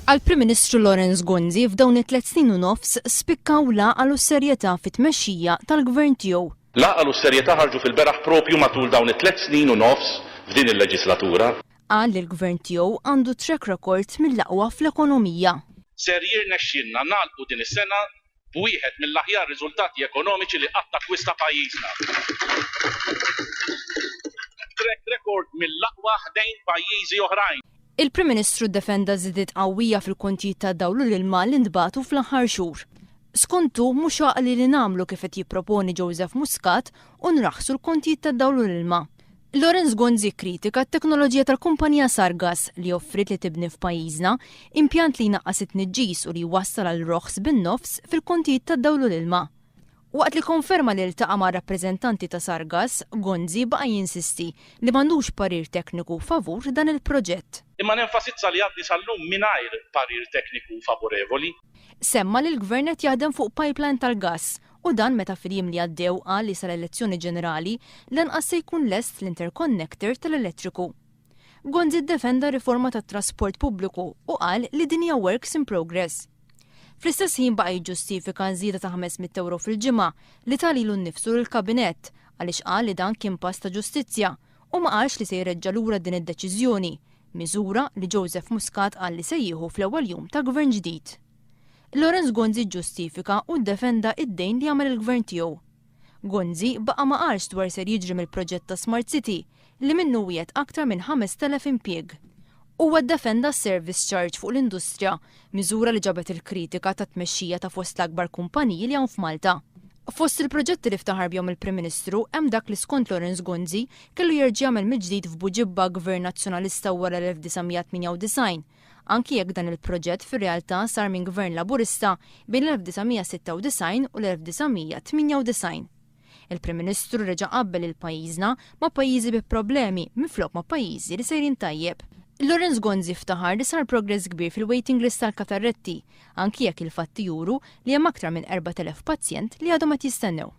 Għall-Prim Ministru Lorenz Gonzi f'dawn it-3 snin u nofs spikkaw laqgħu s-serjetà fit-tmexxija tal-Gvern tiegħu. Laqgħu s-serjetà ħarġu fil-beraħ propju matul dawn it-3 snin u nofs f'din il-leġislatura. Qal li l-Gvern tiegħu għandu track record mill-aqwa fl-ekonomija. Ser jirnexxielna nagħlqu din is-sena b'wieħed mill-aħjar riżultati ekonomiċi li qatt akkwista pajjiżna. Track record mill-aqwa ħdejn pajjiżi oħrajn. Il-Prim Ministru ddefenda żidiet qawwija fil-kontijiet tad-dawlu l-ilma li ntbagħtu fl-aħħar xhur. Skontu mhux għaqli li nagħmlu kif qed jipproponi Joseph Muscat u nraħħsu l-kontijiet tad-dawlu l-ilma. Lorenz Gonzi kritika t-teknoloġija tal-kumpanija Sargas li offrit li tibni f'pajjiżna impjant li jnaqqas it-tniġġis u li jwassal għal roħs bin-nofs fil-kontijiet tad-dawlu l-ilma. Waqt li konferma li ltaqa' ma' rappreżentanti ta' Sargas, Gonzi baqa' jinsisti li m'għandux parir tekniku favur dan il-proġett. Imma nenfasizza li għaddi sal-lum mingħajr parir tekniku favorevoli. Semma li l-Gvern qed jaħdem fuq pipeline tal-gass u dan meta fil-jiem li għaddew qal li sal-elezzjoni ġenerali lanqas se jkun lest l-interconnector tal-elettriku. Gonzi ddefenda riforma tat-trasport pubbliku u qal li din hija works in progress. Fl-istess ħin baqa' jiġġustifika żieda ta' 500 euro fil-ġimgħa li talilu nnifsu lill-Kabinett għaliex qal li dan kien pass ta' ġustizzja u ma qalx li se jreġġa' lura din id-deċiżjoni, miżura li Joseph Muscat qal li se jieħu fl-ewwel jum ta' gvern ġdid. Lorenz Gonzi ġġustifika u ddefenda id-dejn li jagħmel il-gvern tiegħu. Gonzi baqa' ma qalx dwar ser jiġri mill-proġett ta' Smart City li minnu wiegħed aktar minn 5,000 impjieg. Huwa ddefenda s-service charge fuq l-industrija, miżura li ġabet il-kritika ta' tmexxija ta' fost l-akbar kumpaniji li hawn f'Malta. Fost il-proġetti li ftaħar bihom il-Prim Ministru hemm dak li skont Lorenz Gonzi kellu jerġa' jagħmel mill-ġdid f'Buġibba Gvern Nazzjonalista wara l-1998, anki jekk dan il-proġett fir-realtà sar minn Gvern Laburista bejn l-1996 u l-1998. Il-Prim Ministru reġa' qabbel il-pajjiżna ma' pajjiżi bi problemi minflok ma' pajjiżi li sejrin tajjeb. Lorenz Gonzi ftaħar li sar progress kbir fil-waiting list tal-katarretti, anki jekk il-fatti juru li hemm aktar minn 4,000 pazjent li għadhom qed jistennew.